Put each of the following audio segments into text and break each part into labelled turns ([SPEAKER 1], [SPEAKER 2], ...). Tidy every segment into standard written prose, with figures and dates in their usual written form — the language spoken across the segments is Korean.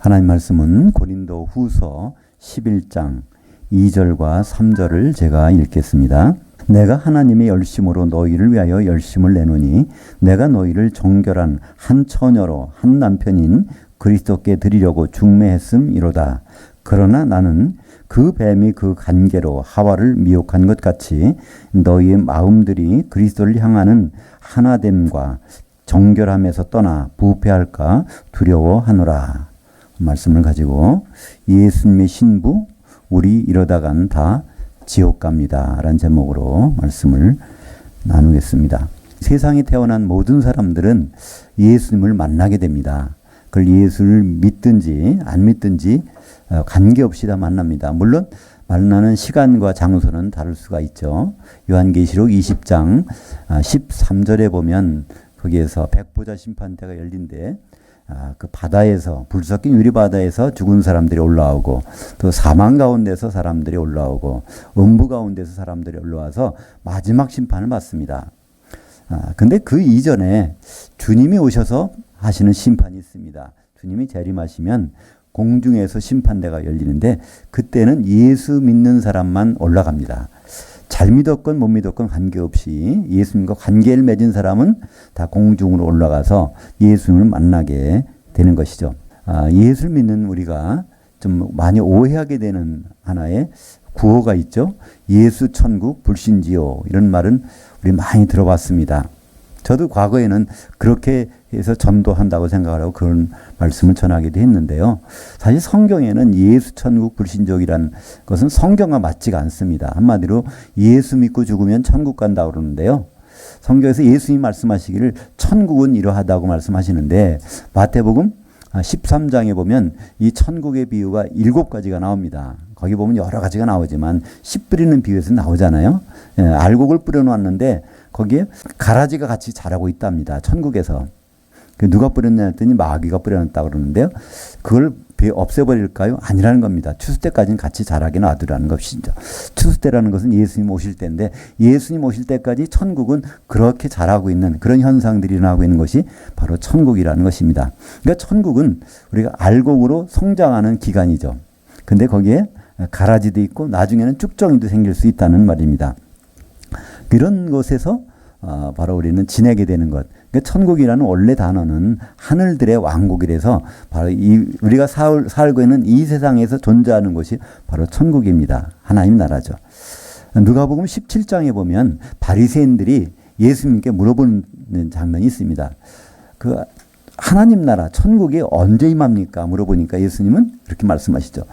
[SPEAKER 1] 하나님 말씀은 고린도 후서 11장 2절과 3절을 제가 읽겠습니다. 내가 하나님의 열심으로 너희를 위하여 열심을 내노니 내가 너희를 정결한 한 처녀로 한 남편인 그리스도께 드리려고 중매했음이로다. 그러나 나는 그 뱀이 그 간계로 하와를 미혹한 것 같이 너희의 마음들이 그리스도를 향하는 하나됨과 정결함에서 떠나 부패할까 두려워하노라. 말씀을 가지고 예수님의 신부 우리 이러다간 다 지옥 갑니다 라는 제목으로 말씀을 나누겠습니다. 세상에 태어난 모든 사람들은 예수님을 만나게 됩니다. 그걸 예수를 믿든지 안 믿든지 관계없이 다 만납니다. 물론 만나는 시간과 장소는 다를 수가 있죠. 요한계시록 20장 13절에 보면 거기에서 백보자 심판대가 열린데 그 바다에서 불 섞인 유리 바다에서 죽은 사람들이 올라오고 또 사망 가운데서 사람들이 올라오고 음부 가운데서 사람들이 올라와서 마지막 심판을 받습니다. 근데 그 이전에 주님이 오셔서 하시는 심판이 있습니다. 주님이 재림하시면 공중에서 심판대가 열리는데 그때는 예수 믿는 사람만 올라갑니다. 잘 믿었건 못 믿었건 관계없이 예수님과 관계를 맺은 사람은 다 공중으로 올라가서 예수님을 만나게 되는 것이죠. 예수를 믿는 우리가 좀 많이 오해하게 되는 하나의 구호가 있죠. 예수 천국 불신지요. 이런 말은 우리 많이 들어봤습니다. 저도 과거에는 그렇게 해서 전도한다고 생각을 하고 그런 말씀을 전하기도 했는데요. 사실 성경에는 예수 천국 불신족이라는 것은 성경과 맞지가 않습니다. 한마디로 예수 믿고 죽으면 천국 간다고 그러는데요. 성경에서 예수님이 말씀하시기를 천국은 이러하다고 말씀하시는데 마태복음 13장에 보면 이 천국의 비유가 7가지가 나옵니다. 거기 보면 여러 가지가 나오지만 씨 뿌리는 비유에서 나오잖아요. 알곡을 뿌려놓았는데 거기에 가라지가 같이 자라고 있답니다. 천국에서. 누가 뿌렸냐 했더니 마귀가 뿌려놨다고 그러는데요. 그걸 없애버릴까요? 아니라는 겁니다. 추수 때까지는 같이 자라게 놔두라는 것이죠. 추수 때라는 것은 예수님 오실 때인데 예수님 오실 때까지 천국은 그렇게 자라고 있는 그런 현상들이 일어나고 있는 것이 바로 천국이라는 것입니다. 그러니까 천국은 우리가 알곡으로 성장하는 기간이죠. 근데 거기에 가라지도 있고 나중에는 쭉정이도 생길 수 있다는 말입니다. 이런 것에서 바로 우리는 지내게 되는 것. 그러니까 천국이라는 원래 단어는 하늘들의 왕국이라서 바로 우리가 살고 있는 이 세상에서 존재하는 것이 바로 천국입니다. 하나님 나라죠. 누가복음 17장에 보면 바리새인들이 예수님께 물어보는 장면이 있습니다. 그 하나님 나라 천국이 언제 임합니까? 물어보니까 예수님은 이렇게 말씀하시죠.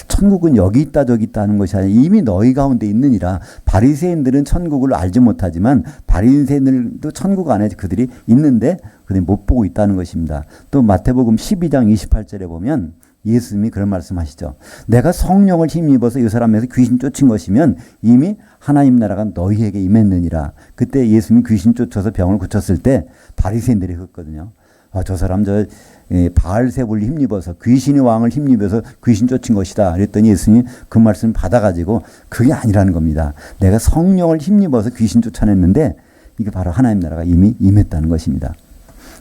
[SPEAKER 1] 천국은 여기 있다 저기 있다 하는 것이 아니라 이미 너희 가운데 있느니라. 바리새인들은 천국을 알지 못하지만 바리새인들도 천국 안에 그들이 있는데 그들이 못 보고 있다는 것입니다. 또 마태복음 12장 28절에 보면 예수님이 그런 말씀하시죠. 내가 성령을 힘입어서 이 사람에서 귀신 쫓은 것이면 이미 하나님 나라가 너희에게 임했느니라. 그때 예수님이 귀신 쫓아서 병을 고쳤을 때 바리새인들이 그랬거든요. 저 사람 바알세불 힘입어서 귀신의 왕을 힘입어서 귀신 쫓은 것이다. 그랬더니 예수님이 그 말씀을 받아가지고 그게 아니라는 겁니다. 내가 성령을 힘입어서 귀신 쫓아냈는데 이게 바로 하나님 나라가 이미 임했다는 것입니다.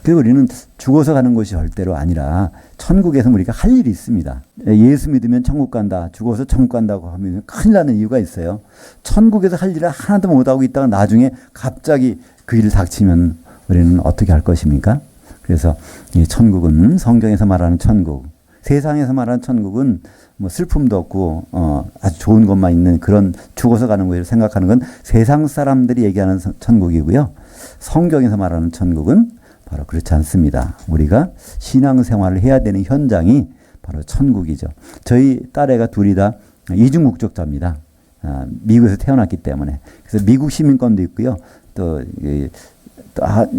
[SPEAKER 1] 그래서 우리는 죽어서 가는 것이 절대로 아니라 천국에서 우리가 할 일이 있습니다. 예수 믿으면 천국 간다. 죽어서 천국 간다고 하면 큰일 나는 이유가 있어요. 천국에서 할 일을 하나도 못하고 있다가 나중에 갑자기 그 일을 닥치면 우리는 어떻게 할 것입니까? 그래서 이 천국은 성경에서 말하는 천국, 세상에서 말하는 천국은 뭐 슬픔도 없고 아주 좋은 것만 있는 그런 죽어서 가는 것을 생각하는 건 세상 사람들이 얘기하는 천국이고요. 성경에서 말하는 천국은 바로 그렇지 않습니다. 우리가 신앙생활을 해야 되는 현장이 바로 천국이죠. 저희 딸애가 둘이 다 이중 국적자입니다. 미국에서 태어났기 때문에. 그래서 미국 시민권도 있고요. 또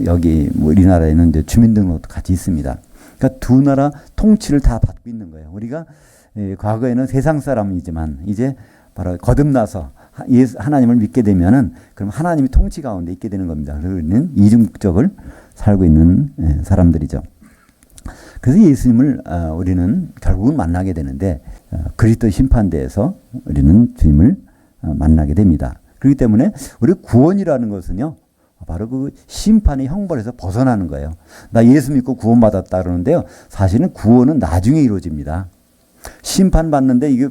[SPEAKER 1] 여기 우리나라에는 이제 주민등록도 같이 있습니다. 그러니까 두 나라 통치를 다 받고 있는 거예요. 우리가 과거에는 세상 사람이지만 이제 바로 거듭나서 하나님을 믿게 되면은 그럼 하나님이 통치 가운데 있게 되는 겁니다. 그래서 우리는 이중국적을 살고 있는 사람들이죠. 그래서 예수님을 우리는 결국은 만나게 되는데 그리스도 심판대에서 우리는 주님을 만나게 됩니다. 그렇기 때문에 우리 구원이라는 것은요. 바로 그 심판의 형벌에서 벗어나는 거예요. 나 예수 믿고 구원받았다 그러는데요. 사실은 구원은 나중에 이루어집니다. 심판받는데 이게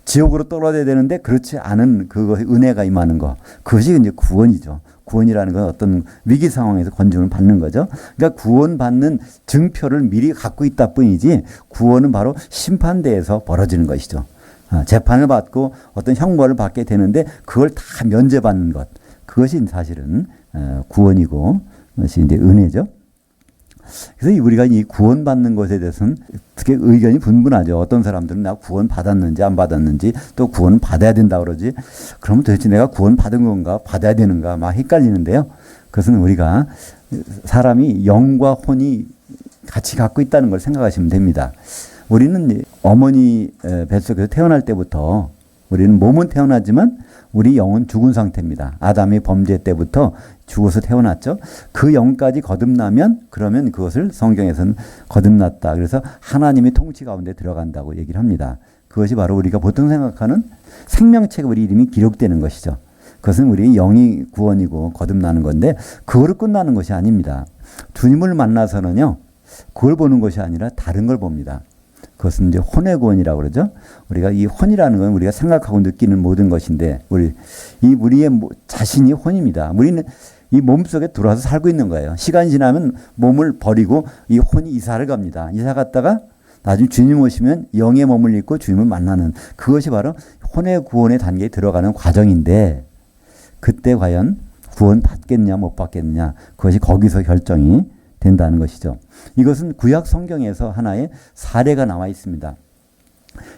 [SPEAKER 1] 지옥으로 떨어져야 되는데 그렇지 않은 그것의 은혜가 임하는 거. 그것이 이제 구원이죠. 구원이라는 건 어떤 위기 상황에서 건짐을 받는 거죠. 그러니까 구원받는 증표를 미리 갖고 있다 뿐이지 구원은 바로 심판대에서 벌어지는 것이죠. 재판을 받고 어떤 형벌을 받게 되는데 그걸 다 면제받는 것. 그것이 사실은 구원이고 그것이 이제 은혜죠. 그래서 우리가 이 구원받는 것에 대해서는 어떻게 의견이 분분하죠. 어떤 사람들은 나 구원 받았는지 안 받았는지 또 구원 받아야 된다 그러지. 그러면 도대체 내가 구원 받은 건가 받아야 되는가 막 헷갈리는데요. 그것은 우리가 사람이 영과 혼이 같이 갖고 있다는 걸 생각하시면 됩니다. 우리는 어머니 뱃속에서 태어날 때부터 우리는 몸은 태어나지만 우리 영은 죽은 상태입니다. 아담이 범죄 때부터 죽어서 태어났죠. 그 영까지 거듭나면 그러면 그것을 성경에서는 거듭났다. 그래서 하나님의 통치 가운데 들어간다고 얘기를 합니다. 그것이 바로 우리가 보통 생각하는 생명책에 우리 이름이 기록되는 것이죠. 그것은 우리 영이 구원이고 거듭나는 건데 그거로 끝나는 것이 아닙니다. 주님을 만나서는요. 그걸 보는 것이 아니라 다른 걸 봅니다. 그것은 이제 혼의 구원이라고 그러죠. 우리가 이 혼이라는 건 우리가 생각하고 느끼는 모든 것인데 우리의 자신이 혼입니다. 우리는 이 몸속에 들어와서 살고 있는 거예요. 시간이 지나면 몸을 버리고 이 혼이 이사를 갑니다. 이사 갔다가 나중에 주님 오시면 영의 몸을 입고 주님을 만나는 그것이 바로 혼의 구원의 단계에 들어가는 과정인데 그때 과연 구원 받겠냐 못 받겠느냐 그것이 거기서 결정이 된다는 것이죠. 이것은 구약 성경에서 하나의 사례가 나와 있습니다.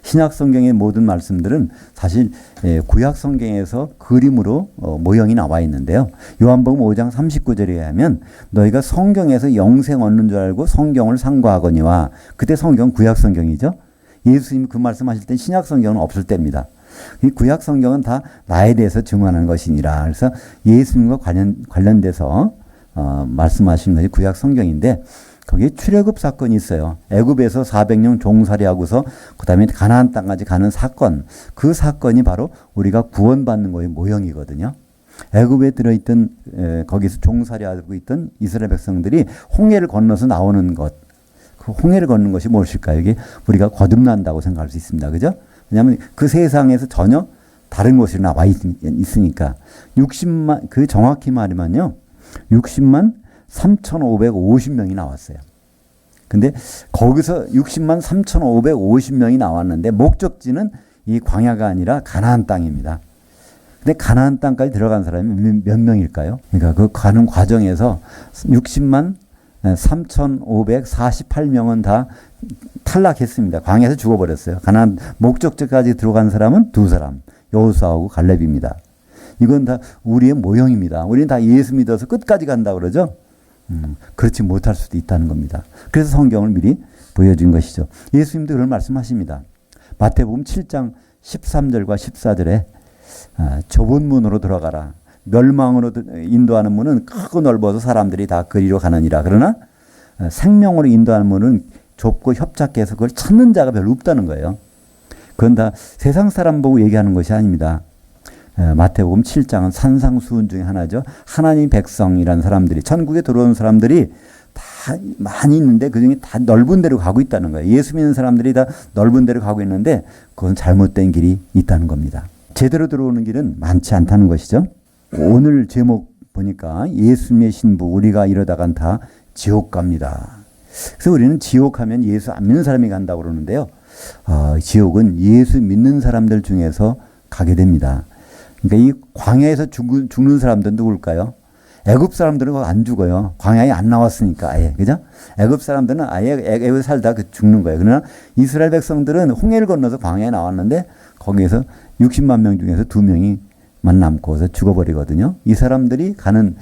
[SPEAKER 1] 신약 성경의 모든 말씀들은 사실 구약 성경에서 그림으로 모형이 나와 있는데요. 요한복음 5장 39절에 의하면 너희가 성경에서 영생 얻는 줄 알고 성경을 상고하거니와 그때 성경 구약 성경이죠. 예수님이 그 말씀하실 때 신약 성경은 없을 때입니다. 이 구약 성경은 다 나에 대해서 증언하는 것이니라. 그래서 예수님과 관련돼서 말씀하신 것이 구약 성경인데 거기에 출애굽 사건이 있어요. 애굽에서 400년 종살이하고서 그 다음에 가나안 땅까지 가는 사건. 그 사건이 바로 우리가 구원받는 거의 모형이거든요. 애굽에 들어있던 거기서 종살이하고 있던 이스라엘 백성들이 홍해를 건너서 나오는 것. 그 홍해를 걷는 것이 무엇일까요? 이게 우리가 거듭난다고 생각할 수 있습니다. 그죠? 왜냐하면 그 세상에서 전혀 다른 곳이 나와 있으니까. 60만 그 정확히 말하면요. 60만 3,550명이 나왔어요. 근데 거기서 60만 3,550명이 나왔는데 목적지는 이 광야가 아니라 가나안 땅입니다. 근데 가나안 땅까지 들어간 사람이 몇 명일까요? 그러니까 그 가는 과정에서 60만 3,548명은 다 탈락했습니다. 광야에서 죽어버렸어요. 가나안 목적지까지 들어간 사람은 두 사람, 여호수아하고 갈렙입니다. 이건 다 우리의 모형입니다. 우리는 다 예수 믿어서 끝까지 간다 그러죠. 그렇지 못할 수도 있다는 겁니다. 그래서 성경을 미리 보여준 것이죠. 예수님도 그런 말씀하십니다. 마태복음 7장 13절과 14절에 좁은 문으로 들어가라. 멸망으로 인도하는 문은 크고 넓어서 사람들이 다 그리로 가느니라. 그러나 생명으로 인도하는 문은 좁고 협착해서 그걸 찾는 자가 별로 없다는 거예요. 그건 다 세상 사람 보고 얘기하는 것이 아닙니다. 마태복음 7장은 산상수훈 중에 하나죠. 하나님 백성이라는 사람들이 천국에 들어온 사람들이 다 많이 있는데 그중에 다 넓은 데로 가고 있다는 거예요. 예수 믿는 사람들이 다 넓은 데로 가고 있는데 그건 잘못된 길이 있다는 겁니다. 제대로 들어오는 길은 많지 않다는 것이죠. 오늘 제목 보니까 예수님의 신부 우리가 이러다간 다 지옥 갑니다. 그래서 우리는 지옥하면 예수 안 믿는 사람이 간다고 그러는데요. 지옥은 예수 믿는 사람들 중에서 가게 됩니다. 그러니까 이 광야에서 죽는 사람들은 누굴까요? 애굽 사람들은 안 죽어요. 광야에 안 나왔으니까 아예. 그죠? 애굽 사람들은 아예 애굽에 살다 죽는 거예요. 그러나 이스라엘 백성들은 홍해를 건너서 광야에 나왔는데 거기에서 60만 명 중에서 2명이 만 남고서 죽어버리거든요. 이 사람들이 가는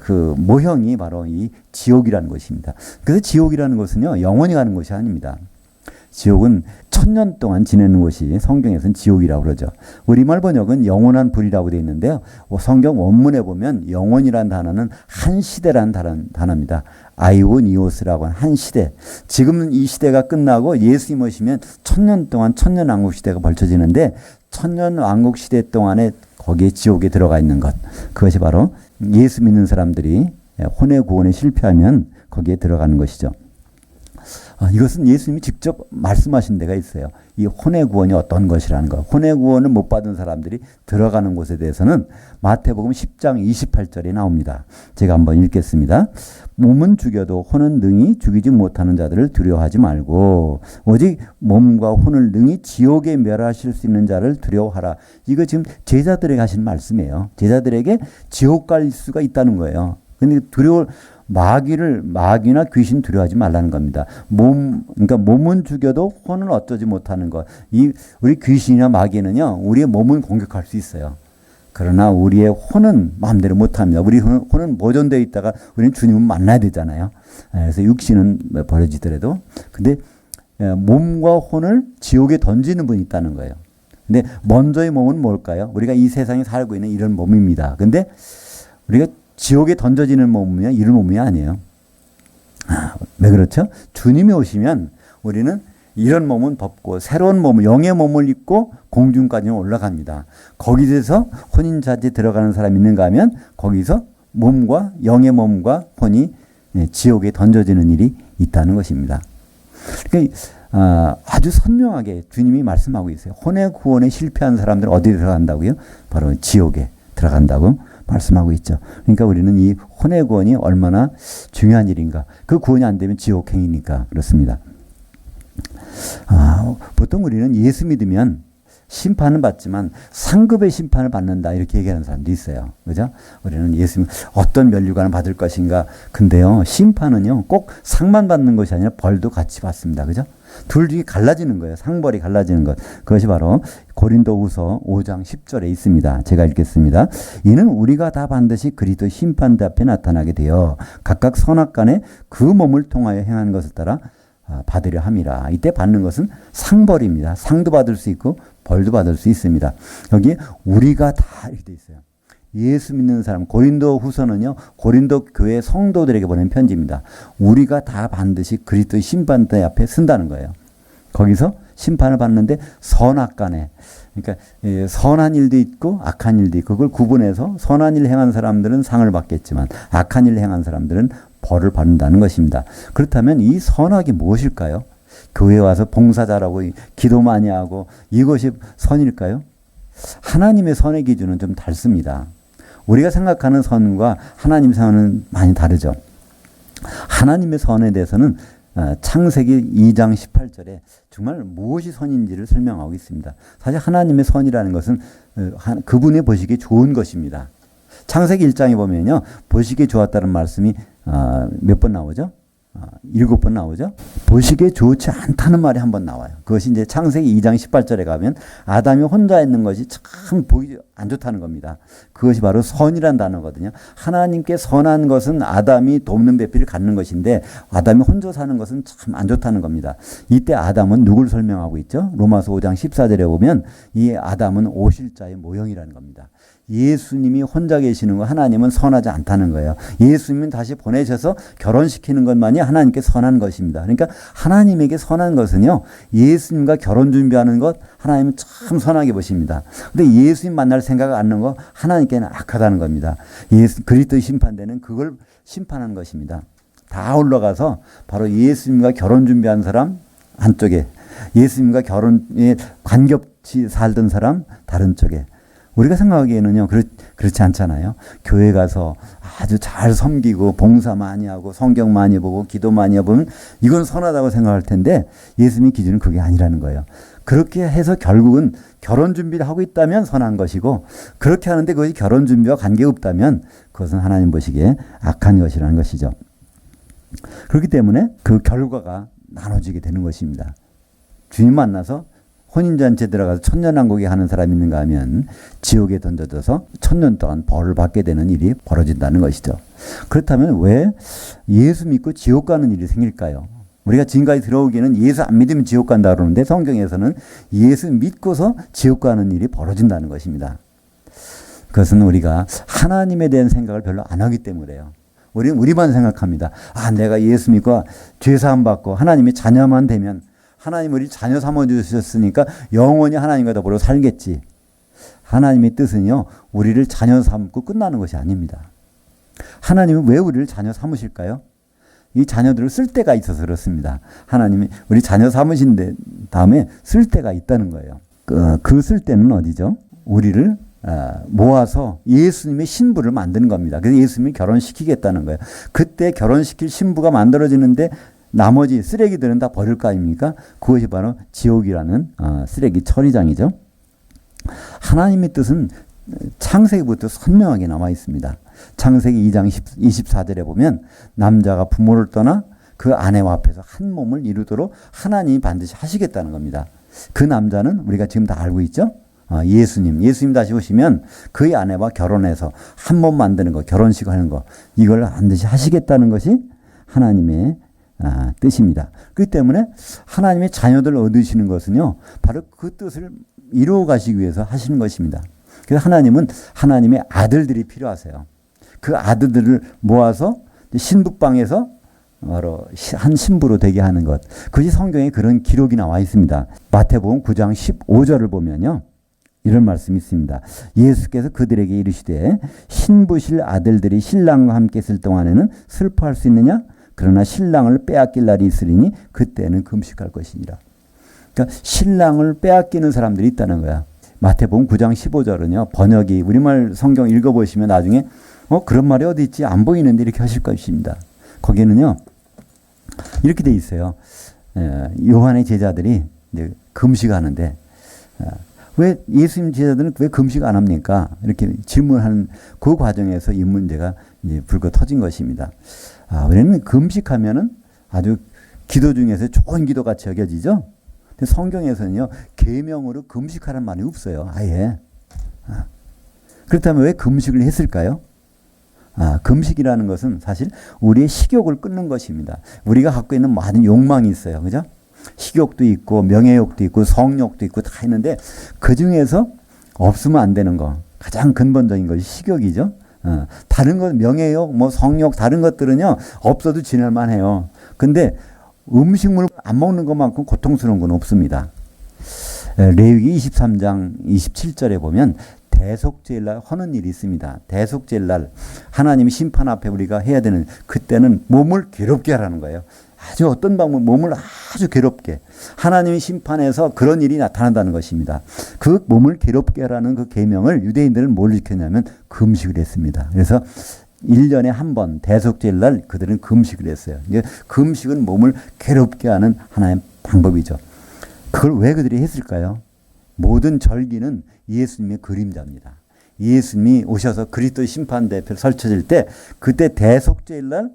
[SPEAKER 1] 그 모형이 바로 이 지옥이라는 것입니다. 그래서 지옥이라는 것은요, 영원히 가는 것이 아닙니다. 지옥은 1000년 동안 지내는 곳이 성경에서는 지옥이라고 그러죠. 우리말 번역은 영원한 불이라고 되어 있는데요. 성경 원문에 보면 영원이라는 단어는 한 시대라는 단어입니다. 아이오니오스라고 하는 한 시대. 지금은 이 시대가 끝나고 예수님 오시면 1000년 동안 천년왕국 시대가 벌쳐지는데 천년왕국 시대 동안에 거기에 지옥에 들어가 있는 것. 그것이 바로 예수 믿는 사람들이 혼의 구원에 실패하면 거기에 들어가는 것이죠. 이것은 예수님이 직접 말씀하신 데가 있어요. 이 혼의 구원이 어떤 것이라는 것. 혼의 구원을 못 받은 사람들이 들어가는 곳에 대해서는 마태복음 10장 28절에 나옵니다. 제가 한번 읽겠습니다. 몸은 죽여도 혼은 능히 죽이지 못하는 자들을 두려워하지 말고 오직 몸과 혼을 능히 지옥에 멸하실 수 있는 자를 두려워하라. 이거 지금 제자들에게 하신 말씀이에요. 제자들에게 지옥 갈 수가 있다는 거예요. 근데 마귀나 귀신 두려워하지 말라는 겁니다. 그러니까 몸은 죽여도 혼은 어쩌지 못하는 것. 우리 귀신이나 마귀는요, 우리의 몸은 공격할 수 있어요. 그러나 우리의 혼은 마음대로 못합니다. 우리 혼은 보존되어 있다가 우리는 주님을 만나야 되잖아요. 그래서 육신은 버려지더라도. 근데 몸과 혼을 지옥에 던지는 분이 있다는 거예요. 근데 먼저의 몸은 뭘까요? 우리가 이 세상에 살고 있는 이런 몸입니다. 근데 우리가 지옥에 던져지는 몸이야 이런 몸이 아니에요. 왜 그렇죠? 주님이 오시면 우리는 이런 몸은 벗고 새로운 몸을 영의 몸을 입고 공중까지는 올라갑니다. 거기서 혼인자지에 들어가는 사람이 있는가 하면 거기서 몸과 영의 몸과 혼이 지옥에 던져지는 일이 있다는 것입니다. 그러니까 아주 선명하게 주님이 말씀하고 있어요. 혼의 구원에 실패한 사람들은 어디에 들어간다고요? 바로 지옥에 들어간다고 말씀하고 있죠. 그러니까 우리는 이 혼의 구원이 얼마나 중요한 일인가. 그 구원이 안 되면 지옥행이니까 그렇습니다. 보통 우리는 예수 믿으면 심판은 받지만 상급의 심판을 받는다 이렇게 얘기하는 사람도 있어요. 그죠? 우리는 예수 어떤 면류관을 받을 것인가. 근데요, 심판은요 꼭 상만 받는 것이 아니라 벌도 같이 받습니다. 그죠? 둘 중에 갈라지는 거예요. 상벌이 갈라지는 것. 그것이 바로 고린도후서 5장 10절에 있습니다. 제가 읽겠습니다. 이는 우리가 다 반드시 그리스도 심판대 앞에 나타나게 되어 각각 선악간에 그 몸을 통하여 행한 것을 따라 받으려 함이라. 이때 받는 것은 상벌입니다. 상도 받을 수 있고 벌도 받을 수 있습니다. 여기 우리가 다 이렇게 돼 있어요. 예수 믿는 사람, 고린도 후서는요, 고린도 교회 성도들에게 보낸 편지입니다. 우리가 다 반드시 그리스도의 심판대 앞에 쓴다는 거예요. 거기서 심판을 받는데 선악간에, 그러니까 선한 일도 있고 악한 일도 있고 그걸 구분해서 선한 일 행한 사람들은 상을 받겠지만 악한 일 행한 사람들은 벌을 받는다는 것입니다. 그렇다면 이 선악이 무엇일까요? 교회 와서 봉사 잘하고 기도 많이 하고 이것이 선일까요? 하나님의 선의 기준은 좀 다릅니다. 우리가 생각하는 선과 하나님의 선은 많이 다르죠. 하나님의 선에 대해서는 창세기 2장 18절에 정말 무엇이 선인지를 설명하고 있습니다. 사실 하나님의 선이라는 것은 그분이 보시기에 좋은 것입니다. 창세기 1장에 보면요, 보시기에 좋았다는 말씀이 몇 번 나오죠? 7번 나오죠? 보시기에 좋지 않다는 말이 한 번 나와요. 그것이 이제 창세기 2장 18절에 가면 아담이 혼자 있는 것이 참 보기 안 좋다는 겁니다. 그것이 바로 선이란 단어거든요. 하나님께 선한 것은 아담이 돕는 배필을 갖는 것인데 아담이 혼자 사는 것은 참 안 좋다는 겁니다. 이때 아담은 누굴 설명하고 있죠? 로마서 5장 14절에 보면 이 아담은 오실 자의 모형이라는 겁니다. 예수님이 혼자 계시는 거 하나님은 선하지 않다는 거예요. 예수님은 다시 보내셔서 결혼시키는 것만이 하나님께 선한 것입니다. 그러니까 하나님에게 선한 것은요, 예수님과 결혼 준비하는 것 하나님은 참 선하게 보십니다. 근데 예수님 만날 생각을 않는 거 하나님께는 악하다는 겁니다. 그리스도의 심판대는 그걸 심판하는 것입니다. 다 올라가서 바로 예수님과 결혼 준비한 사람 한쪽에, 예수님과 결혼에 관겹이 살던 사람 다른 쪽에. 우리가 생각하기에는요, 그렇지 않잖아요. 교회 가서 아주 잘 섬기고 봉사 많이 하고 성경 많이 보고 기도 많이 해보면 이건 선하다고 생각할 텐데 예수님의 기준은 그게 아니라는 거예요. 그렇게 해서 결국은 결혼 준비를 하고 있다면 선한 것이고 그렇게 하는데 그것이 결혼 준비와 관계가 없다면 그것은 하나님 보시기에 악한 것이라는 것이죠. 그렇기 때문에 그 결과가 나눠지게 되는 것입니다. 주님 만나서 혼인잔치에 들어가서 천년왕국에 하는 사람이 있는가 하면 지옥에 던져져서 1000년 동안 벌을 받게 되는 일이 벌어진다는 것이죠. 그렇다면 왜 예수 믿고 지옥 가는 일이 생길까요? 우리가 지금까지 들어오기에는 예수 안 믿으면 지옥 간다 그러는데 성경에서는 예수 믿고서 지옥 가는 일이 벌어진다는 것입니다. 그것은 우리가 하나님에 대한 생각을 별로 안 하기 때문에요. 우리는 우리만 생각합니다. 내가 예수 믿고 죄사함 받고 하나님의 자녀만 되면 하나님 우리 자녀 삼아주셨으니까 영원히 하나님과 더불어 살겠지. 하나님의 뜻은요, 우리를 자녀 삼고 끝나는 것이 아닙니다. 하나님은 왜 우리를 자녀 삼으실까요? 이 자녀들을 쓸 때가 있어서 그렇습니다. 하나님이 우리 자녀 삼으신 다음에 쓸 때가 있다는 거예요. 그 쓸 때는 어디죠? 우리를 모아서 예수님의 신부를 만드는 겁니다. 그래서 예수님이 결혼시키겠다는 거예요. 그때 결혼시킬 신부가 만들어지는데 나머지 쓰레기들은 다 버릴 거 아닙니까? 그것이 바로 지옥이라는 쓰레기 처리장이죠. 하나님의 뜻은 창세기부터 선명하게 남아 있습니다. 창세기 2장 24절에 보면 남자가 부모를 떠나 그 아내와 합해서 한 몸을 이루도록 하나님이 반드시 하시겠다는 겁니다. 그 남자는 우리가 지금 다 알고 있죠? 예수님 다시 오시면 그의 아내와 결혼해서 한 몸 만드는 거, 결혼식 하는 거, 이걸 반드시 하시겠다는 것이 하나님의 뜻입니다. 그렇기 때문에 하나님의 자녀들을 얻으시는 것은요, 바로 그 뜻을 이루어 가시기 위해서 하시는 것입니다. 그래서 하나님은 하나님의 아들들이 필요하세요. 그 아들들을 모아서 신부방에서 바로 한 신부로 되게 하는 것. 그것이 성경에 그런 기록이 나와 있습니다. 마태복음 9장 15절을 보면요, 이런 말씀이 있습니다. 예수께서 그들에게 이르시되 신부실 아들들이 신랑과 함께 있을 동안에는 슬퍼할 수 있느냐? 그러나 신랑을 빼앗길 날이 있으리니 그때는 금식할 것이니라. 그러니까 신랑을 빼앗기는 사람들이 있다는 거야. 마태복음 9장 15절은요. 번역이 우리말 성경 읽어보시면 나중에 그런 말이 어디 있지? 안 보이는데 이렇게 하실 것입니다. 거기는요. 이렇게 돼 있어요. 요한의 제자들이 이제 금식하는데 왜 예수님 제자들은 왜 금식 안 합니까? 이렇게 질문하는 그 과정에서 이 문제가 이제 불거 터진 것입니다. 우리는 금식하면은 아주 기도 중에서 좋은 기도같이 여겨지죠. 근데 성경에서는요, 계명으로 금식하라는 말이 없어요. 아예. 그렇다면 왜 금식을 했을까요? 금식이라는 것은 사실 우리의 식욕을 끊는 것입니다. 우리가 갖고 있는 많은 욕망이 있어요. 그죠? 식욕도 있고 명예욕도 있고 성욕도 있고 다 있는데 그 중에서 없으면 안 되는 거, 가장 근본적인 것이 식욕이죠. 다른 것, 명예욕, 뭐 성욕, 다른 것들은요, 없어도 지낼만 해요. 근데 음식물을 안 먹는 것만큼 고통스러운 건 없습니다. 레위기 23장 27절에 보면 대속죄일날 하는 일이 있습니다. 대속죄일날 하나님이 심판 앞에 우리가 해야 되는, 그때는 몸을 괴롭게 하라는 거예요. 아주 어떤 방법, 몸을 아주 괴롭게. 하나님이 심판해서 그런 일이 나타난다는 것입니다. 그 몸을 괴롭게 하라는 그 계명을 유대인들은 뭘 지켰냐면 금식을 했습니다. 그래서 1년에 한 번 대속죄일 날 그들은 금식을 했어요. 이제 금식은 몸을 괴롭게 하는 하나의 방법이죠. 그걸 왜 그들이 했을까요? 모든 절기는 예수님의 그림자입니다. 예수님이 오셔서 그리스도 심판대표로 설쳐질 때 그때 대속죄일 날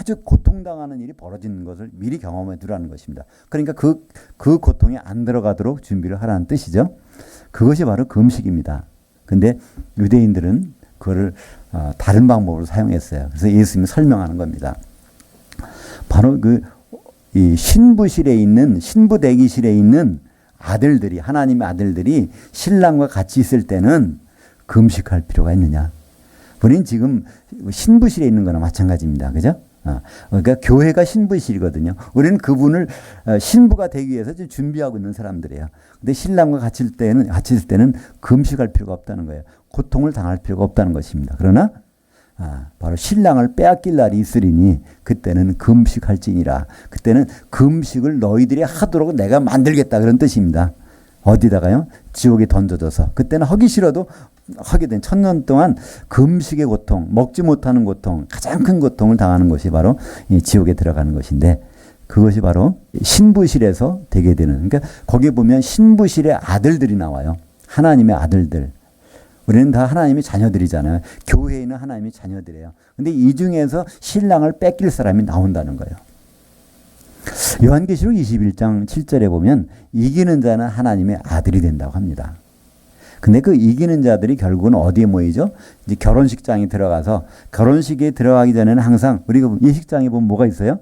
[SPEAKER 1] 아주 고통당하는 일이 벌어지는 것을 미리 경험해 두라는 것입니다. 그러니까 그 고통에 안 들어가도록 준비를 하라는 뜻이죠. 그것이 바로 금식입니다. 근데 유대인들은 그거를 다른 방법으로 사용했어요. 그래서 예수님이 설명하는 겁니다. 바로 이 신부실에 있는, 신부 대기실에 있는 아들들이, 하나님의 아들들이 신랑과 같이 있을 때는 금식할 필요가 있느냐. 우리는 지금 신부실에 있는 거나 마찬가지입니다. 그죠? 그러니까 교회가 신부실이거든요. 우리는 그분을 신부가 되기 위해서 지금 준비하고 있는 사람들이에요. 근데 신랑과 같이 있을 때는 금식할 필요가 없다는 거예요. 고통을 당할 필요가 없다는 것입니다. 그러나 바로 신랑을 빼앗길 날이 있으리니 그때는 금식할지니라. 그때는 금식을 너희들이 하도록 내가 만들겠다, 그런 뜻입니다. 어디다가요? 지옥에 던져져서. 그때는 하기 싫어도 하게 된 1000년 동안 금식의 고통, 먹지 못하는 고통, 가장 큰 고통을 당하는 것이 바로 이 지옥에 들어가는 것인데, 그것이 바로 신부실에서 되게 되는, 그러니까 거기 보면 신부실의 아들들이 나와요. 하나님의 아들들. 우리는 다 하나님의 자녀들이잖아요. 교회에 있는 하나님의 자녀들이에요. 근데 이 중에서 신랑을 뺏길 사람이 나온다는 거예요. 요한계시록 21장 7절에 보면 이기는 자는 하나님의 아들이 된다고 합니다. 근데 그 이기는 자들이 결국은 어디에 모이죠? 이제 결혼식장에 들어가서, 결혼식에 들어가기 전에는 항상 우리가 예식장에 보면 뭐가 있어요?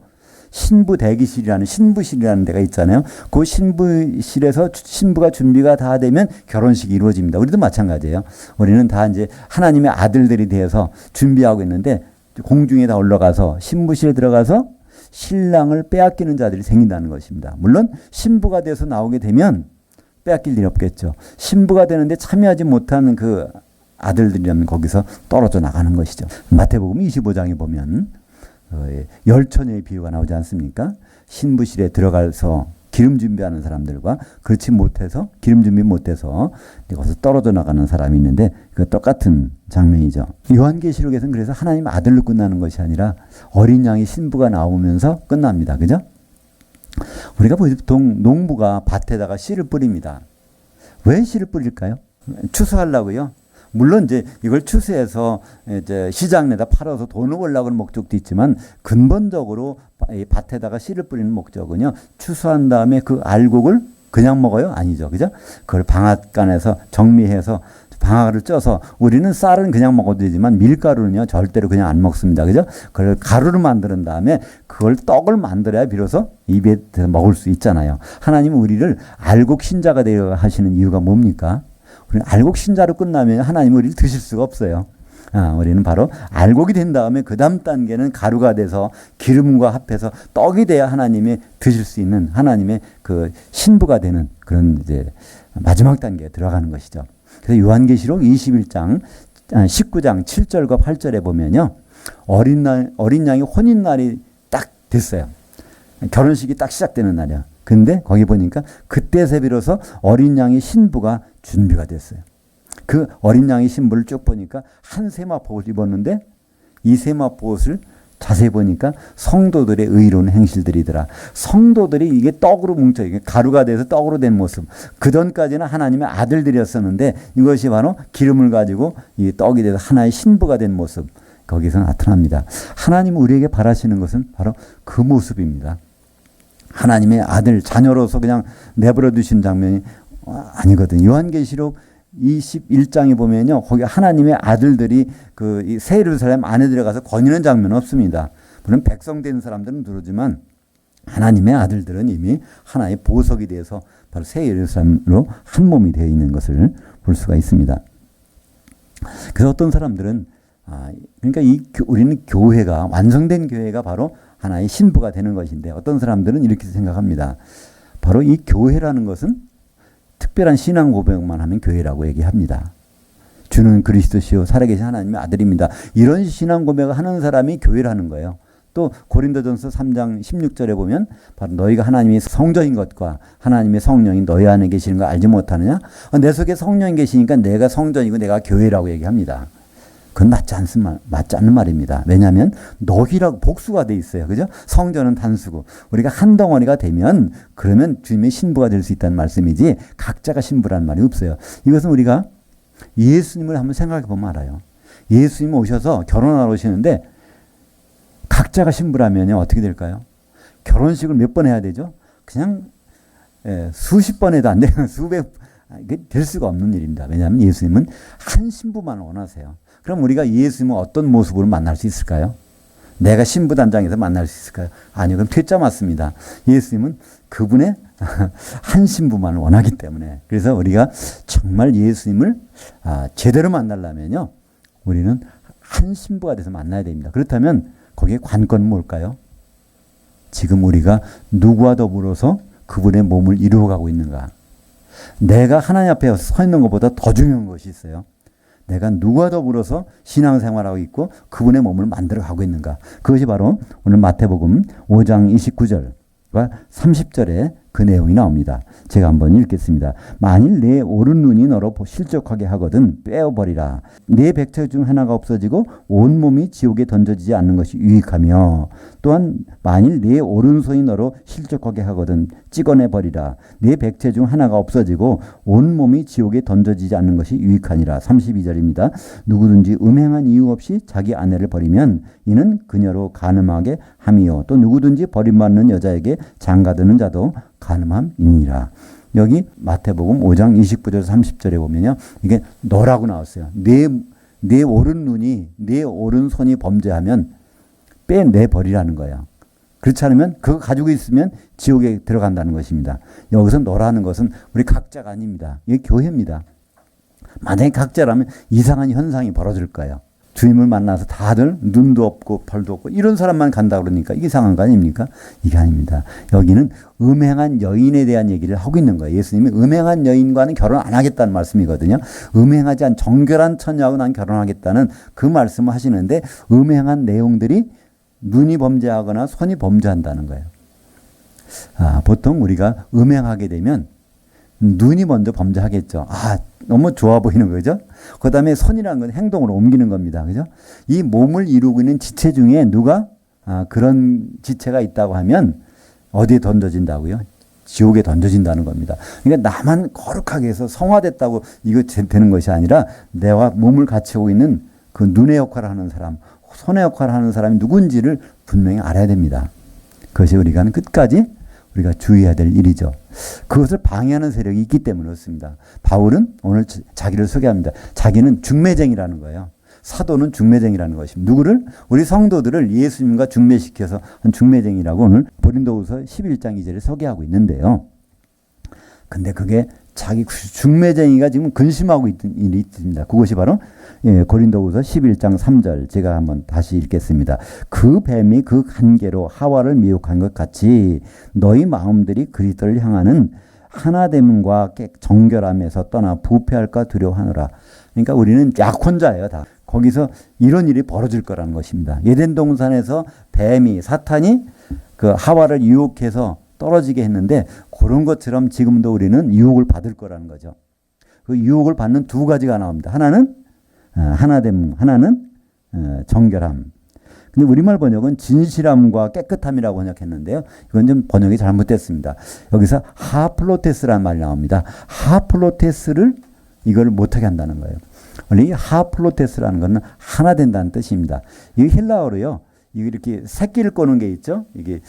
[SPEAKER 1] 신부 대기실이라는, 신부실이라는 데가 있잖아요. 그 신부실에서 신부가 준비가 다 되면 결혼식이 이루어집니다. 우리도 마찬가지예요. 우리는 다 이제 하나님의 아들들이 되어서 준비하고 있는데 공중에 다 올라가서 신부실에 들어가서 신랑을 빼앗기는 자들이 생긴다는 것입니다. 물론 신부가 돼서 나오게 되면 빼앗길 일이 없겠죠. 신부가 되는데 참여하지 못하는 그 아들들이라면 거기서 떨어져 나가는 것이죠. 마태복음 25장에 보면 열처녀의 비유가 나오지 않습니까? 신부실에 들어가서 기름 준비하는 사람들과 그렇지 못해서 기름 준비 못해서 거기서 떨어져 나가는 사람이 있는데 그 똑같은 장면이죠. 요한계시록에서는 그래서 하나님 아들로 끝나는 것이 아니라 어린 양의 신부가 나오면서 끝납니다. 그죠? 우리가 보통 농부가 밭에다가 씨를 뿌립니다. 왜 씨를 뿌릴까요? 추수하려고요. 물론 이제 이걸 추수해서 이제 시장 내다 팔아서 돈을 벌려고 하는 목적도 있지만 근본적으로 이 밭에다가 씨를 뿌리는 목적은요. 추수한 다음에 그 알곡을 그냥 먹어요? 아니죠. 그죠? 그걸 방앗간에서 정리해서 방아를 쪄서 우리는 쌀은 그냥 먹어도 되지만 밀가루는요. 절대로 그냥 안 먹습니다. 그죠? 그걸 가루를 만드는 다음에 그걸 떡을 만들어야 비로소 입에 먹을 수 있잖아요. 하나님은 우리를 알곡 신자가 되려 하시는 이유가 뭡니까? 우리는 알곡 신자로 끝나면 하나님은 우리를 드실 수가 없어요. 우리는 바로 알곡이 된 다음에 그 다음 단계는 가루가 돼서 기름과 합해서 떡이 돼야 하나님이 드실 수 있는 하나님의 그 신부가 되는 그런 이제 마지막 단계에 들어가는 것이죠. 그래서 요한계시록 21장 19장 7절과 8절에 보면요. 어린 양이 혼인날이 딱 됐어요. 결혼식이 딱 시작되는 날이야. 근데 거기 보니까 그때서 비로소 어린 양의 신부가 준비가 됐어요. 그 어린 양의 신부를 쭉 보니까 한 세마포 옷을 입었는데 이 세마포 옷을 자세히 보니까 성도들의 의로운 행실들이더라. 성도들이 이게 떡으로 뭉쳐 이게 가루가 돼서 떡으로 된 모습. 그 전까지는 하나님의 아들들이었었는데 이것이 바로 기름을 가지고 이 떡이 돼서 하나의 신부가 된 모습. 거기서 나타납니다. 하나님 우리에게 바라시는 것은 바로 그 모습입니다. 하나님의 아들 자녀로서 그냥 내버려 두신 장면이 아니거든요. 요한계시록 21장에 보면요. 거기 하나님의 아들들이 그 새 예루살렘 안에 들어가서 거니는 장면은 없습니다. 물론 백성 된 사람들은 들어오지만 하나님의 아들들은 이미 하나의 보석이 되어서 바로 새 예루살렘으로 한 몸이 되어 있는 것을 볼 수가 있습니다. 그래서 어떤 사람들은 그러니까 우리는 교회가 완성된 교회가 바로 하나의 신부가 되는 것인데 어떤 사람들은 이렇게 생각합니다. 바로 이 교회라는 것은 특별한 신앙 고백만 하면 교회라고 얘기합니다. 주는 그리스도시요 살아계신 하나님의 아들입니다. 이런 신앙 고백을 하는 사람이 교회라는 거예요. 또 고린도전서 3장 16절에 보면 바로 너희가 하나님의 성전인 것과 하나님의 성령이 너희 안에 계시는 거 알지 못하느냐? 내 속에 성령이 계시니까 내가 성전이고 내가 교회라고 얘기합니다. 그건 맞지 않는 말입니다. 왜냐하면 너희라고 복수가 돼 있어요. 그죠? 성전은 단수고 우리가 한 덩어리가 되면 그러면 주님의 신부가 될 수 있다는 말씀이지 각자가 신부라는 말이 없어요. 이것은 우리가 예수님을 한번 생각해 보면 알아요. 예수님 오셔서 결혼하러 오시는데 각자가 신부라면 어떻게 될까요? 결혼식을 몇 번 해야 되죠? 그냥 수십 번 해도 안 돼요. 수백 이게 될 수가 없는 일입니다. 왜냐하면 예수님은 한 신부만 원하세요. 그럼 우리가 예수님을 어떤 모습으로 만날 수 있을까요? 내가 신부단장에서 만날 수 있을까요? 아니요. 그럼 퇴짜 맞습니다. 예수님은 그분의 한 신부만 원하기 때문에. 그래서 우리가 정말 예수님을 제대로 만나려면요. 우리는 한 신부가 돼서 만나야 됩니다. 그렇다면 거기에 관건은 뭘까요? 지금 우리가 누구와 더불어서 그분의 몸을 이루어가고 있는가? 내가 하나님 앞에 서 있는 것보다 더 중요한 것이 있어요. 내가 누구와 더불어서 신앙생활하고 있고 그분의 몸을 만들어가고 있는가. 그것이 바로 오늘 마태복음 5장 29절과 30절에 그 내용이 나옵니다. 제가 한번 읽겠습니다. 만일 내 오른 눈이 너로 실족하게 하거든 빼어버리라. 내 백체 중 하나가 없어지고 온몸이 지옥에 던져지지 않는 것이 유익하며 또한 만일 내 오른손이 너로 실족하게 하거든 찍어내버리라. 내 백체 중 하나가 없어지고 온몸이 지옥에 던져지지 않는 것이 유익하니라. 32절입니다. 누구든지 음행한 이유 없이 자기 아내를 버리면 이는 그녀로 간음하게 함이요. 또 누구든지 버림받는 여자에게 장가드는 자도 간음함이니라. 여기 마태복음 5장 29절 30절에 보면요. 이게 너라고 나왔어요. 내 오른 눈이 내 오른손이 범죄하면 빼내버리라는 거예요. 그렇지 않으면 그거 가지고 있으면 지옥에 들어간다는 것입니다. 여기서 너라는 것은 우리 각자가 아닙니다. 이게 교회입니다. 만약에 각자라면 이상한 현상이 벌어질 거예요. 주님을 만나서 다들 눈도 없고 벌도 없고 이런 사람만 간다 그러니까 이게 이상한 거 아닙니까? 이게 아닙니다. 여기는 음행한 여인에 대한 얘기를 하고 있는 거예요. 예수님이 음행한 여인과는 결혼 안 하겠다는 말씀이거든요. 음행하지 않은 정결한 처녀하고 난 결혼하겠다는 그 말씀을 하시는데 음행한 내용들이 눈이 범죄하거나 손이 범죄한다는 거예요. 보통 우리가 음행하게 되면 눈이 먼저 범죄하겠죠. 너무 좋아 보이는 거죠. 그 다음에 손이라는 건 행동으로 옮기는 겁니다. 그죠? 이 몸을 이루고 있는 지체 중에 누가 그런 지체가 있다고 하면 어디에 던져진다고요? 지옥에 던져진다는 겁니다. 그러니까 나만 거룩하게 해서 성화됐다고 이거 되는 것이 아니라 내와 몸을 같이 하고 있는 그 눈의 역할을 하는 사람, 손의 역할을 하는 사람이 누군지를 분명히 알아야 됩니다. 그것이 우리가 끝까지 우리가 주의해야 될 일이죠. 그것을 방해하는 세력이 있기 때문에 그렇습니다. 바울은 오늘 자기를 소개합니다. 자기는 중매쟁이라는 거예요. 사도는 중매쟁이라는 것입니다. 누구를? 우리 성도들을 예수님과 중매시켜서 한 중매쟁이라고 오늘 고린도후서 11장 2절에 소개하고 있는데요. 근데 그게 자기 중매쟁이가 지금 근심하고 있던 일이 있습니다. 그것이 바로 고린도후서 11장 3절 제가 한번 다시 읽겠습니다. 그 뱀이 그 간계로 하와를 미혹한 것 같이 너희 마음들이 그리스도를 향하는 하나됨과 정결함에서 떠나 부패할까 두려워하노라. 그러니까 우리는 약혼자예요. 다. 거기서 이런 일이 벌어질 거라는 것입니다. 에덴 동산에서 뱀이 사탄이 그 하와를 유혹해서 떨어지게 했는데 그런 것처럼 지금도 우리는 유혹을 받을 거라는 거죠. 그 유혹을 받는 두 가지가 나옵니다. 하나는 하나됨, 하나는 정결함. 근데 우리말 번역은 진실함과 깨끗함이라고 번역했는데요. 이건 좀 번역이 잘못됐습니다. 여기서 하플로테스라는 말이 나옵니다. 하플로테스를 이걸 못하게 한다는 거예요. 원래 이 하플로테스라는 것은 하나 된다는 뜻입니다. 이 헬라어로요. 이렇게 새끼를 꼬는 게 있죠. 이게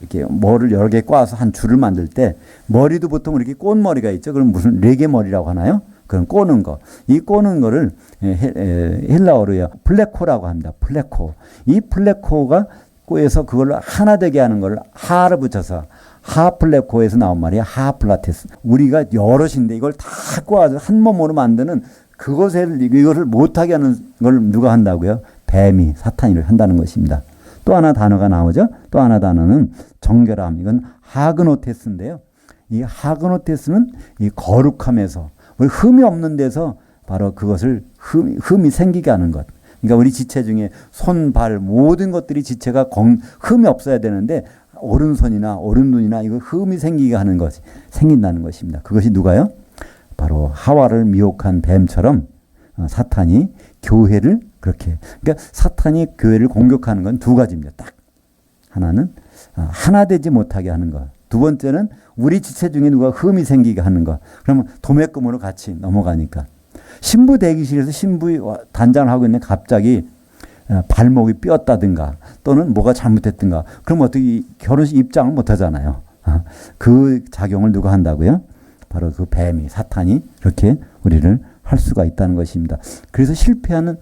[SPEAKER 1] 이렇게 머리를 여러 개 꽈서 한 줄을 만들 때 머리도 보통 이렇게 꽃머리가 있죠. 그럼 무슨 레게 머리라고 하나요? 그런 꼬는 거. 이 꼬는 거를 헬라어로요. 플레코라고 합니다. 플레코. 이 플레코가 꼬여서 그걸로 하나 되게 하는 걸 하를 붙여서 하플레코에서 나온 말이야. 하플라테스. 우리가 여럿인데 이걸 다 꼬아서 한 몸으로 만드는 이것을 못하게 하는 걸 누가 한다고요? 뱀이, 사탄이 한다는 것입니다. 또 하나 단어가 나오죠. 또 하나 단어는 정결함. 이건 하그노테스인데요. 이 하그노테스는 이 거룩함에서 우리 흠이 없는 데서 바로 그것을 흠이 생기게 하는 것. 그러니까 우리 지체 중에 손, 발 모든 것들이 지체가 흠이 없어야 되는데 오른손이나 오른눈이나 이거 흠이 생기게 하는 것이 생긴다는 것입니다. 그것이 누가요? 바로 하와를 미혹한 뱀처럼 사탄이 교회를 그렇게. 그러니까 사탄이 교회를 공격하는 건 두 가지입니다. 딱. 하나는 하나 되지 못하게 하는 것. 두 번째는 우리 지체 중에 누가 흠이 생기게 하는 것. 그러면 도매금으로 같이 넘어가니까. 신부 대기실에서 신부 단장을 하고 있는데 갑자기 발목이 삐었다든가 또는 뭐가 잘못됐든가. 그럼 어떻게 결혼식 입장을 못 하잖아요. 그 작용을 누가 한다고요? 바로 그 뱀이, 사탄이 그렇게 우리를 할 수가 있다는 것입니다. 그래서 실패하는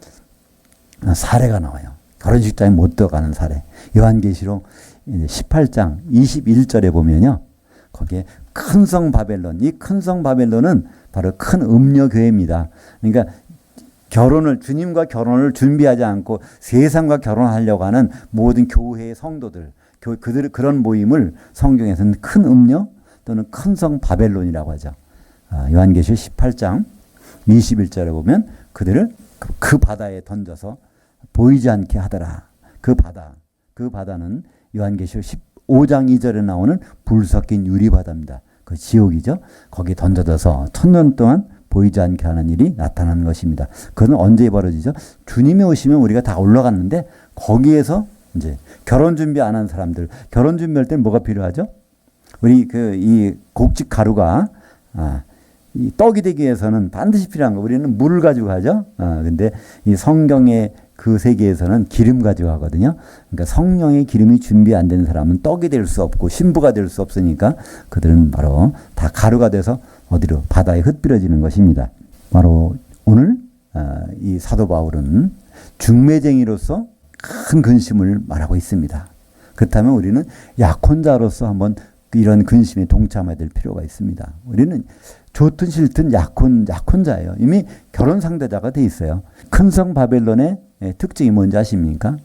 [SPEAKER 1] 사례가 나와요. 결혼식장에 못 들어가는 사례. 요한계시록 18장 21절에 보면요. 거기에 큰 성 바벨론. 이 큰 성 바벨론은 바로 큰 음녀교회입니다. 그러니까 주님과 결혼을 준비하지 않고 세상과 결혼하려고 하는 모든 교회의 성도들, 그들의 그런 모임을 성경에서는 큰 음녀 또는 큰 성 바벨론이라고 하죠. 요한계시록 18장 21절에 보면 그들을 그 바다에 던져서 보이지 않게 하더라. 그 바다는 요한계시록 15장 2절에 나오는 불 섞인 유리바다입니다. 그 지옥이죠. 거기에 던져져서 1000년 동안 보이지 않게 하는 일이 나타나는 것입니다. 그건 언제 벌어지죠? 주님이 오시면 우리가 다 올라갔는데 거기에서 이제 결혼 준비 안 한 사람들, 결혼 준비할 때는 뭐가 필요하죠? 우리 이 곡식 가루가 이 떡이 되기 위해서는 반드시 필요한 거. 우리는 물을 가지고 하죠. 근데 이 성경의 그 세계에서는 기름 가지고 하거든요. 그러니까 성령의 기름이 준비 안 된 사람은 떡이 될 수 없고 신부가 될 수 없으니까 그들은 바로 다 가루가 돼서 어디로 바다에 흩뿌려지는 것입니다. 바로 오늘 이 사도 바울은 중매쟁이로서 큰 근심을 말하고 있습니다. 그렇다면 우리는 약혼자로서 한번 이런 근심에 동참해야 될 필요가 있습니다. 우리는 좋든 싫든 약혼자예요. 이미 결혼 상대자가 돼 있어요. 큰성 바벨론의 특징이 뭔지 아십니까?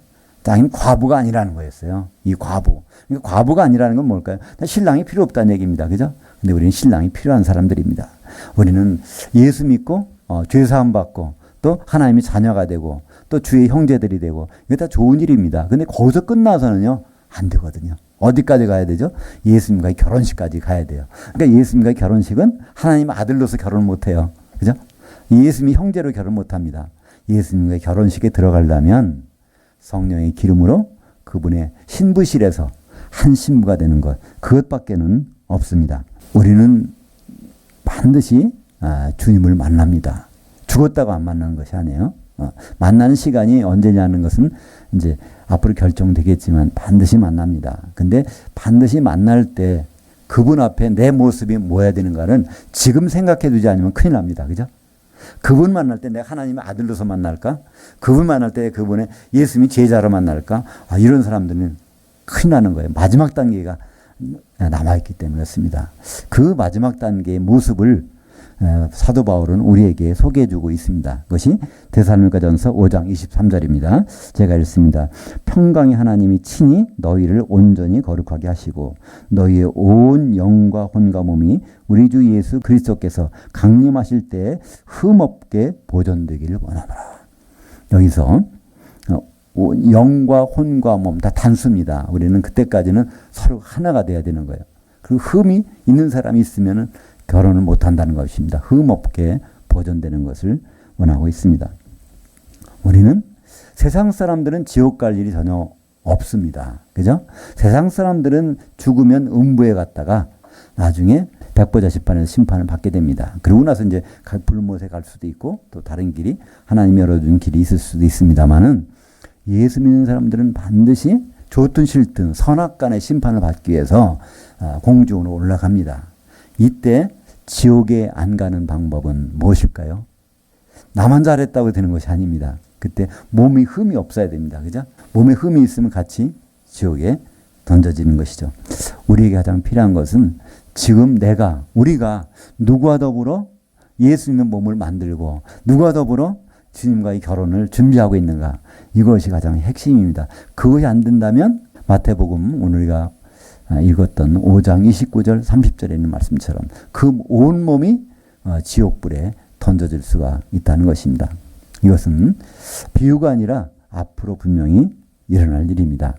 [SPEAKER 1] 자기는 과부가 아니라는 거였어요. 이 과부. 그러니까 과부가 아니라는 건 뭘까요? 신랑이 필요 없다는 얘기입니다. 그죠? 근데 우리는 신랑이 필요한 사람들입니다. 우리는 예수 믿고 죄사함 받고 또 하나님이 자녀가 되고 또 주의 형제들이 되고 이게 다 좋은 일입니다. 근데 거기서 끝나서는요 안 되거든요. 어디까지 가야 되죠? 예수님과의 결혼식까지 가야 돼요. 그러니까 예수님과의 결혼식은 하나님 아들로서 결혼 못 해요. 그죠? 예수님이 형제로 결혼 못 합니다. 예수님과의 결혼식에 들어가려면 성령의 기름으로 그분의 신부실에서 한 신부가 되는 것, 그것밖에는 없습니다. 우리는 반드시 주님을 만납니다. 죽었다고 안 만나는 것이 아니에요. 만나는 시간이 언제냐는 것은 이제 앞으로 결정되겠지만 반드시 만납니다. 근데 반드시 만날 때 그분 앞에 내 모습이 뭐야 되는가는 지금 생각해 두지 않으면 큰일 납니다. 그죠? 그분 만날 때 내가 하나님의 아들로서 만날까? 그분 만날 때 그분의 예수님이 제자로 만날까? 이런 사람들은 큰일 나는 거예요. 마지막 단계가 남아있기 때문에 그렇습니다. 그 마지막 단계의 모습을 사도 바울은 우리에게 소개해주고 있습니다. 그것이 데살로니가전서 5장 23절입니다. 제가 읽습니다. 평강의 하나님이 친히 너희를 온전히 거룩하게 하시고 너희의 온 영과 혼과 몸이 우리 주 예수 그리스도께서 강림하실 때에 흠없게 보존되기를 원하노라. 여기서 영과 혼과 몸 다 단수입니다. 우리는 그때까지는 서로 하나가 돼야 되는 거예요. 그리고 흠이 있는 사람이 있으면은 결혼을 못 한다는 것입니다. 흠 없게 보존되는 것을 원하고 있습니다. 우리는 세상 사람들은 지옥 갈 일이 전혀 없습니다. 그죠? 세상 사람들은 죽으면 음부에 갔다가 나중에 백보자식판에서 심판을 받게 됩니다. 그러고 나서 이제 불못에 갈 수도 있고 또 다른 길이 하나님이 열어준 길이 있을 수도 있습니다만은 예수 믿는 사람들은 반드시 좋든 싫든 선악간의 심판을 받기 위해서 공중으로 올라갑니다. 이때 지옥에 안 가는 방법은 무엇일까요? 나만 잘했다고 되는 것이 아닙니다. 그때 몸에 흠이 없어야 됩니다. 그죠? 몸에 흠이 있으면 같이 지옥에 던져지는 것이죠. 우리에게 가장 필요한 것은 지금 우리가 누구와 더불어 예수님의 몸을 만들고 누구와 더불어 주님과의 결혼을 준비하고 있는가. 이것이 가장 핵심입니다. 그것이 안 된다면 마태복음 오늘 우리가 읽었던 5장 29절 30절에 있는 말씀처럼 그 온몸이 지옥불에 던져질 수가 있다는 것입니다. 이것은 비유가 아니라 앞으로 분명히 일어날 일입니다.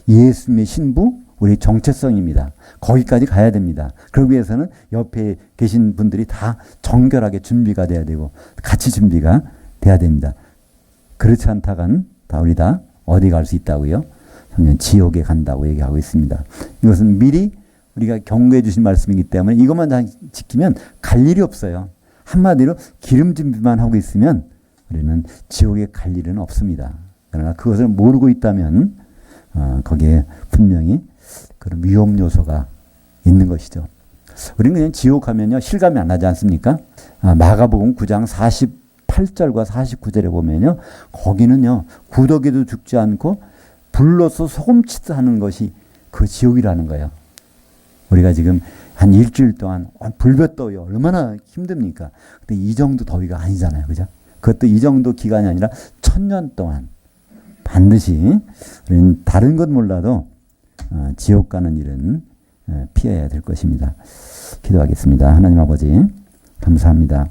[SPEAKER 1] 예수님의 신부, 우리 정체성입니다. 거기까지 가야 됩니다. 그러기 위해서는 옆에 계신 분들이 다 정결하게 준비가 돼야 되고 같이 준비가 돼야 됩니다. 그렇지 않다간 우리 다 어디 갈 수 있다고요? 지옥에 간다고 얘기하고 있습니다. 이것은 미리 우리가 경고해 주신 말씀이기 때문에 이것만 지키면 갈 일이 없어요. 한마디로 기름 준비만 하고 있으면 우리는 지옥에 갈 일은 없습니다. 그러나 그것을 모르고 있다면 거기에 분명히 그런 위험 요소가 있는 것이죠. 우리는 그냥 지옥 하면요 실감이 안 나지 않습니까? 마가복음 9장 48절과 49절에 보면요 거기는요 구더기도 죽지 않고 불로서 소금치듯 하는 것이 그 지옥이라는 거예요. 우리가 지금 한 일주일 동안 불볕더위 얼마나 힘듭니까? 근데 이 정도 더위가 아니잖아요. 그죠? 그것도 이 정도 기간이 아니라 1000년 동안 반드시 우리는 다른 것 몰라도 지옥 가는 일은 피해야 될 것입니다. 기도하겠습니다. 하나님 아버지 감사합니다.